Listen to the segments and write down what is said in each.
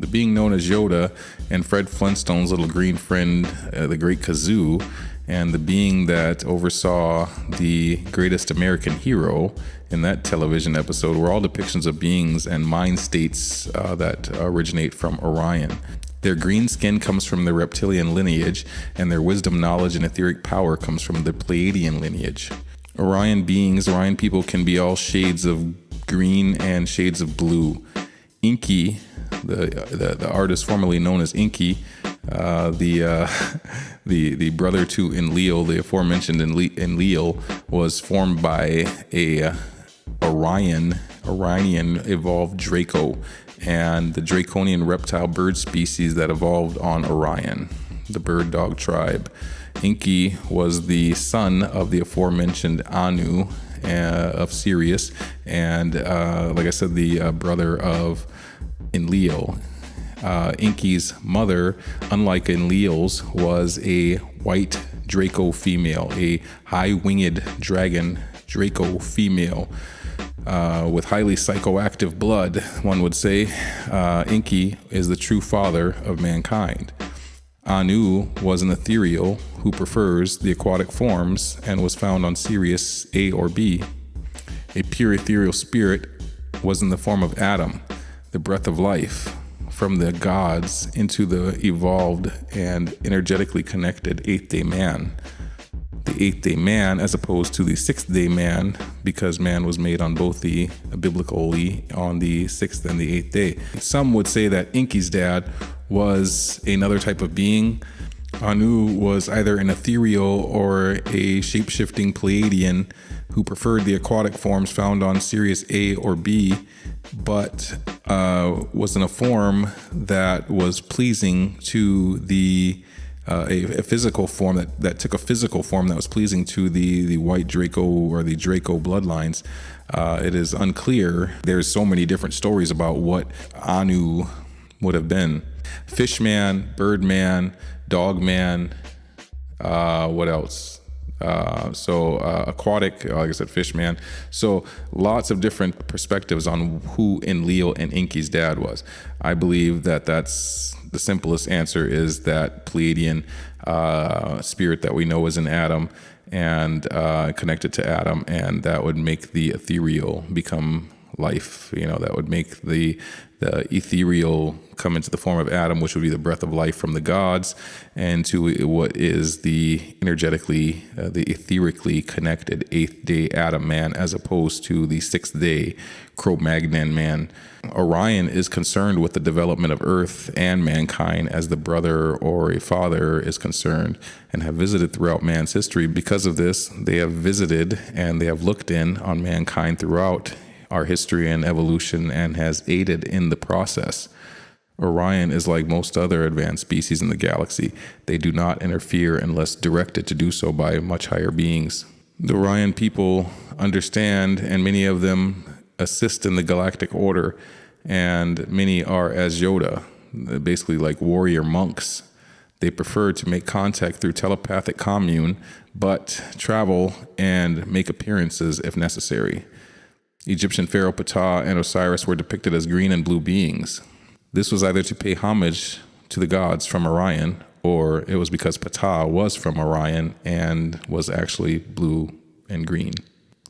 The being known as Yoda and Fred Flintstone's little green friend, the Great Kazoo, and the being that oversaw the greatest American hero in that television episode were all depictions of beings and mind states that originate from Orion. Their green skin comes from the reptilian lineage, and their wisdom, knowledge, and etheric power comes from the Pleiadian lineage. Orion beings, Orion people, can be all shades of green and shades of blue. Enki, the artist formerly known as Enki, the brother to Enlil, the aforementioned Enlil, was formed by a Orionian evolved Draco, and the draconian reptile bird species that evolved on Orion, the bird dog tribe. Enki was the son of the aforementioned Anu of Sirius, and like I said, the brother of Enlil. Enki's mother, unlike Enlil's, was a white Draco female, a high-winged dragon Draco female with highly psychoactive blood, one would say. Enki is the true father of mankind. Anu was an ethereal who prefers the aquatic forms and was found on Sirius A or B. A pure ethereal spirit was in the form of Adam, the breath of life, from the gods into the evolved and energetically connected eighth-day man. The eighth-day man as opposed to the sixth-day man, because man was made on both the biblically on the sixth and the eighth day. Some would say that Enki's dad was another type of being. Anu was either an ethereal or a shape-shifting Pleiadian who preferred the aquatic forms found on Sirius A or B, but was in a form that was pleasing to the a physical form that took a physical form that was pleasing to the white Draco or the Draco bloodlines. It is unclear. There's so many different stories about what Anu would have been. Fishman, Birdman, Dogman, what else? Aquatic, like I said, Fishman. So lots of different perspectives on who Enlil and Enki's dad was. I believe that that's the simplest answer is that Pleiadian spirit that we know is in Adam and connected to Adam, and that would make the ethereal become life. That would make the ethereal come into the form of Adam, which would be the breath of life from the gods, and to what is the energetically, the etherically connected eighth day Adam man, as opposed to the sixth day Cro-Magnon man. Orion is concerned with the development of Earth and mankind as the brother or a father is concerned, and have visited throughout man's history. Because of this, they have visited and they have looked in on mankind throughout our history and evolution and has aided in the process. Orion is like most other advanced species in the galaxy. They do not interfere unless directed to do so by much higher beings. The Orion people understand, and many of them assist in the galactic order, and many are as Yoda, basically like warrior monks. They prefer to make contact through telepathic commune, but travel and make appearances if necessary. Egyptian pharaoh Ptah and Osiris were depicted as green and blue beings. This was either to pay homage to the gods from Orion, or it was because Ptah was from Orion and was actually blue and green.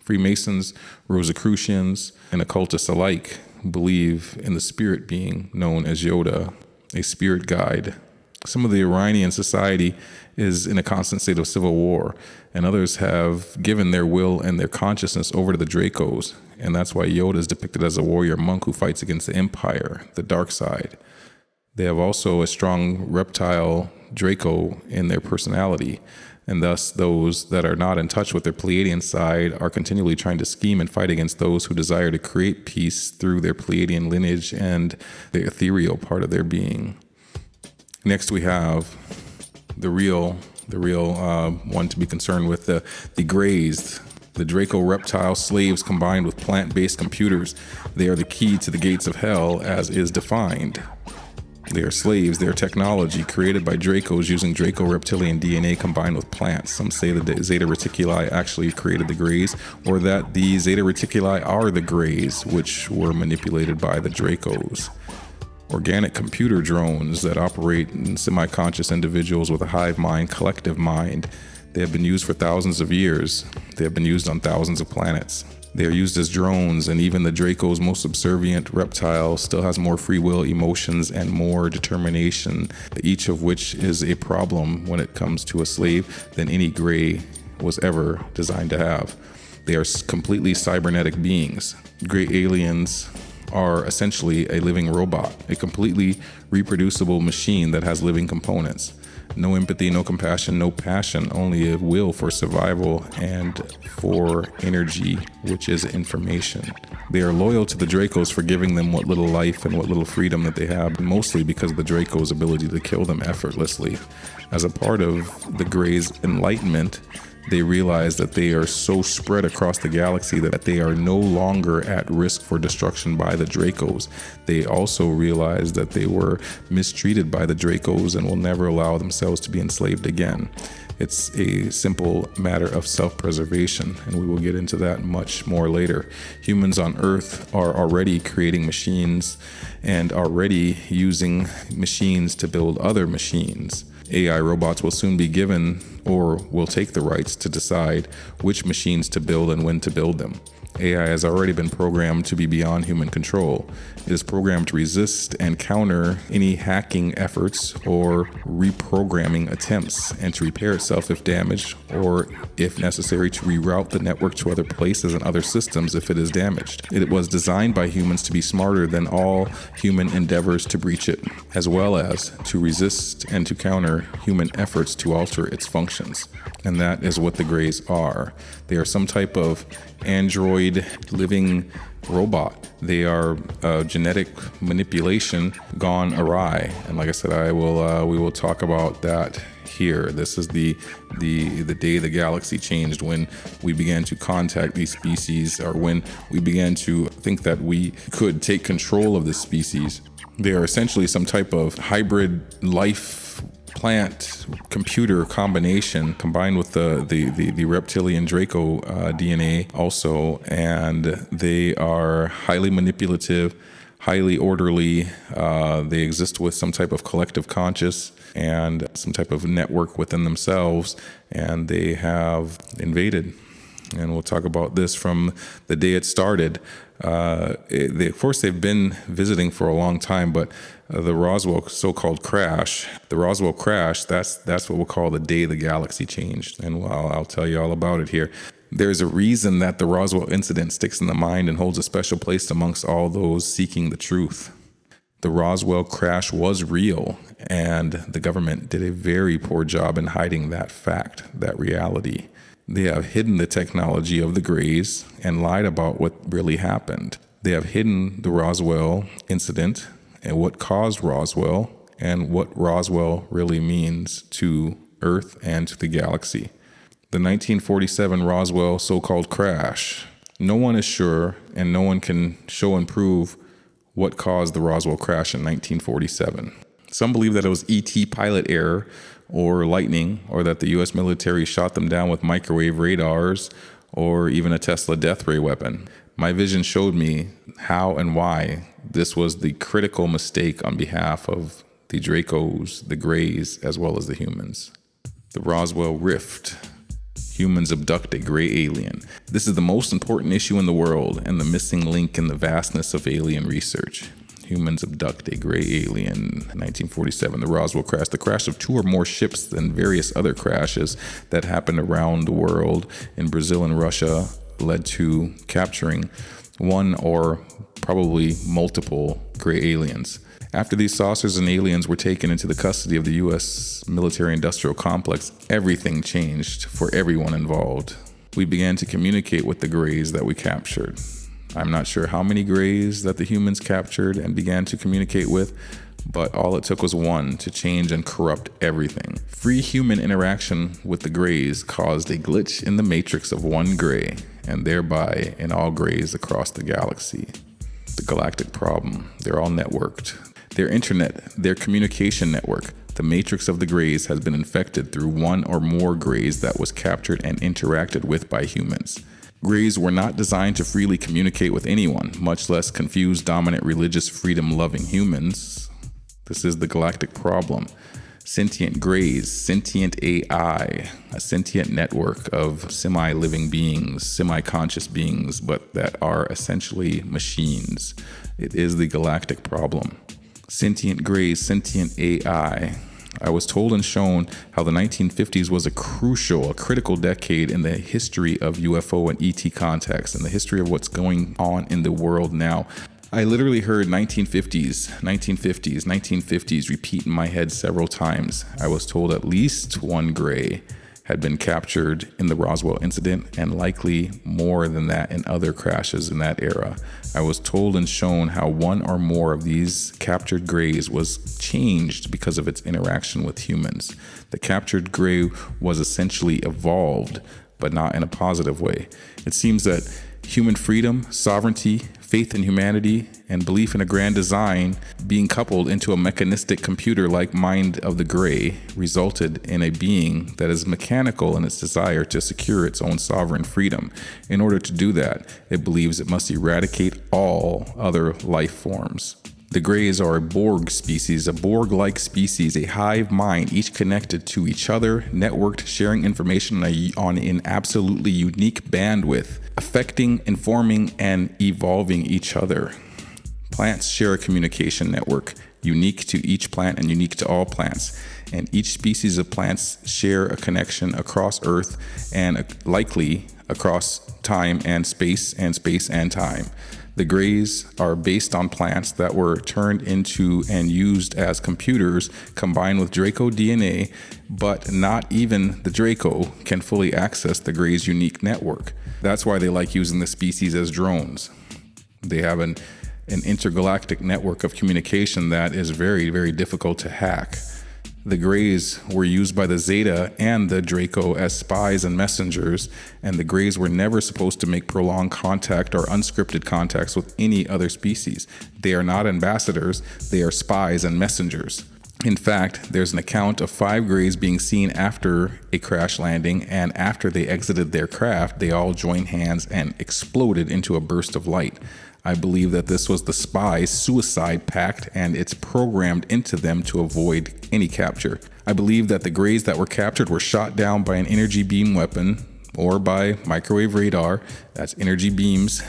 Freemasons, Rosicrucians, and occultists alike believe in the spirit being known as Yoda, a spirit guide. Some of the Orionian society is in a constant state of civil war, and others have given their will and their consciousness over to the Dracos, and that's why Yoda is depicted as a warrior monk who fights against the Empire, the dark side. They have also a strong reptile Draco in their personality, and thus those that are not in touch with their Pleiadian side are continually trying to scheme and fight against those who desire to create peace through their Pleiadian lineage and the ethereal part of their being. Next, we have the real one to be concerned with, the Greys, the Draco reptile slaves combined with plant-based computers. They are the key to the gates of hell as is defined. They are slaves, they are technology created by Dracos using Draco reptilian DNA combined with plants. Some say that the Zeta Reticuli actually created the Greys, or that the Zeta Reticuli are the Greys, which were manipulated by the Dracos. organic computer drones that operate in semi-conscious individuals with a hive mind, collective mind. They have been used for thousands of years. They have been used on thousands of planets. They are used as drones, and even the Draco's most subservient reptile still has more free will, emotions, and more determination, each of which is a problem when it comes to a slave than any gray was ever designed to have. They are completely cybernetic beings. Gray aliens are essentially a living robot, a completely reproducible machine that has living components. No empathy, no compassion, no passion, only a will for survival and for energy, which is information. They are loyal to the Dracos for giving them what little life and what little freedom that they have, mostly because of the Draco's ability to kill them effortlessly. As a part of the Grey's enlightenment, they realize that they are so spread across the galaxy that they are no longer at risk for destruction by the Dracos. They also realize that they were mistreated by the Dracos and will never allow themselves to be enslaved again. It's a simple matter of self-preservation, and we will get into that much more later. Humans on Earth are already creating machines and already using machines to build other machines. AI robots will soon be given or will take the rights to decide which machines to build and when to build them. AI has already been programmed to be beyond human control. It is programmed to resist and counter any hacking efforts or reprogramming attempts, and to repair itself if damaged, or if necessary, to reroute the network to other places and other systems if it is damaged. It was designed by humans to be smarter than all human endeavors to breach it, as well as to resist and to counter human efforts to alter its functions. And that is what the Greys are. They are some type of android living robot. They are genetic manipulation gone awry. And like I said, we will talk about that here. This is the day the galaxy changed, when we began to contact these species, or when we began to think that we could take control of this species. They are essentially some type of hybrid life plant computer combination combined with the reptilian Draco DNA also, and they are highly manipulative, highly orderly. They exist with some type of collective conscious and some type of network within themselves, and they have invaded. And we'll talk about this from the day it started. Of course, they've been visiting for a long time, but the Roswell so-called crash, that's what we'll call the day the galaxy changed. And I'll tell you all about it here. There's a reason that the Roswell incident sticks in the mind and holds a special place amongst all those seeking the truth. The Roswell crash was real, and the government did a very poor job in hiding that fact, that reality. They have hidden the technology of the Greys and lied about what really happened. They have hidden the Roswell incident and what caused Roswell and what Roswell really means to Earth and to the galaxy. The 1947 Roswell so-called crash. No one is sure, and no one can show and prove what caused the Roswell crash in 1947. Some believe that it was ET pilot error or lightning, or that the U.S. military shot them down with microwave radars, or even a Tesla death ray weapon. My vision showed me how and why this was the critical mistake on behalf of the Dracos, the Greys, as well as the humans. The Roswell Rift. Humans abduct a gray alien. This is the most important issue in the world and the missing link in the vastness of alien research. Humans abduct a gray alien. 1947, the Roswell crash. The crash of two or more ships and various other crashes that happened around the world in Brazil and Russia led to capturing one or probably multiple gray aliens. After these saucers and aliens were taken into the custody of the U.S. military-industrial complex, everything changed for everyone involved. We began to communicate with the Greys that we captured. I'm not sure how many Greys that the humans captured and began to communicate with, but all it took was one to change and corrupt everything. Free human interaction with the Greys caused a glitch in the matrix of one Grey, and thereby in all Greys across the galaxy. The galactic problem. They're all networked. Their internet, their communication network, the matrix of the Greys has been infected through one or more Greys that was captured and interacted with by humans. Greys were not designed to freely communicate with anyone, much less confuse dominant religious freedom-loving humans. This is the galactic problem. Sentient greys, sentient AI, a sentient network of semi-living beings, semi-conscious beings, but that are essentially machines. It is the galactic problem. Sentient greys, sentient AI. I was told and shown how the 1950s was a critical decade in the history of UFO and ET contacts and the history of what's going on in the world now. I literally heard 1950s, 1950s, 1950s repeat in my head several times. I was told at least one gray had been captured in the Roswell incident, and likely more than that in other crashes in that era. I was told and shown how one or more of these captured grays was changed because of its interaction with humans. The captured gray was essentially evolved, but not in a positive way. It seems that human freedom, sovereignty, faith in humanity, and belief in a grand design being coupled into a mechanistic computer-like mind of the gray resulted in a being that is mechanical in its desire to secure its own sovereign freedom. In order to do that, it believes it must eradicate all other life forms. The greys are a Borg species, a Borg-like species, a hive mind, each connected to each other, networked, sharing information on an absolutely unique bandwidth, affecting, informing, and evolving each other. Plants share a communication network, unique to each plant and unique to all plants. And each species of plants share a connection across Earth and likely across time and space and time. The greys are based on plants that were turned into and used as computers combined with Draco DNA, but not even the Draco can fully access the greys' unique network. That's why they like using the species as drones. They have an intergalactic network of communication that is very, very difficult to hack. The greys were used by the Zeta and the Draco as spies and messengers, and the greys were never supposed to make prolonged contact or unscripted contacts with any other species. They are not ambassadors, they are spies and messengers. In fact, there's an account of 5 greys being seen after a crash landing, and after they exited their craft, they all joined hands and exploded into a burst of light. I believe that this was the spies' suicide pact, and it's programmed into them to avoid any capture. I believe that the greys that were captured were shot down by an energy beam weapon or by microwave radar, that's energy beams,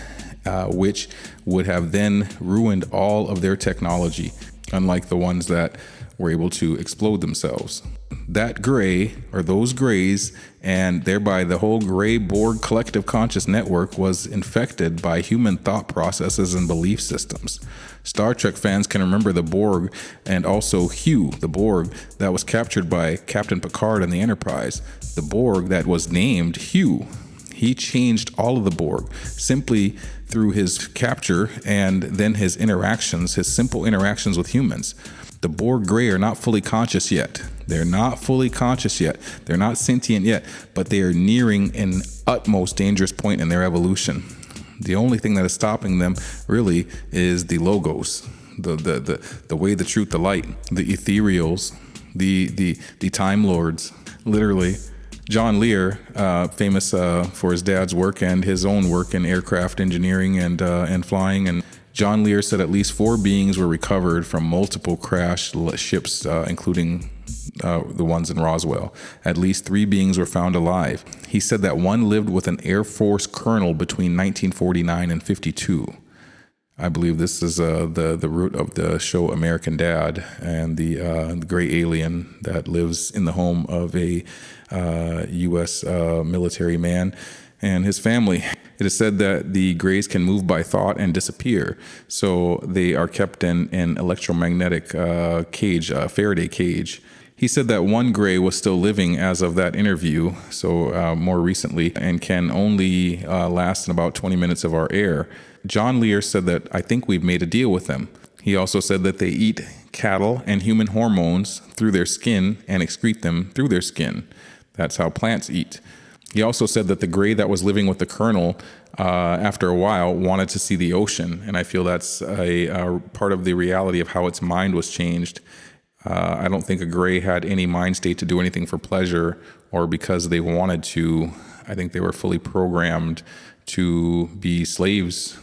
which would have then ruined all of their technology, unlike the ones that were able to explode themselves. That gray, or those greys, and thereby the whole gray Borg collective conscious network was infected by human thought processes and belief systems. Star Trek fans can remember the Borg and also Hugh, the Borg that was captured by Captain Picard in the Enterprise. The Borg that was named Hugh. He changed all of the Borg simply through his capture and then his interactions, his simple interactions with humans. The Borg Grey are not fully conscious yet. They're not fully conscious yet. They're not sentient yet, but they are nearing an utmost dangerous point in their evolution. The only thing that is stopping them really is the logos, the way, the truth, the light, the ethereals, the Time Lords, literally. John Lear, famous for his dad's work and his own work in aircraft engineering and flying, and John Lear said at least 4 beings were recovered from multiple crashed ships, including the ones in Roswell. At least 3 beings were found alive. He said that one lived with an Air Force colonel between 1949 and 52. I believe this is the root of the show American Dad and the gray alien that lives in the home of a U.S. military man and his family. It is said that the greys can move by thought and disappear, so they are kept in an electromagnetic cage, a Faraday cage. He said that one gray was still living as of that interview, so more recently, and can only last in about 20 minutes of our air. John Lear said that, I think we've made a deal with them. He also said that they eat cattle and human hormones through their skin and excrete them through their skin. That's how plants eat. He also said that the gray that was living with the colonel, after a while, wanted to see the ocean. And I feel that's a part of the reality of how its mind was changed. I don't think a gray had any mind state to do anything for pleasure or because they wanted to I think they were fully programmed to be slaves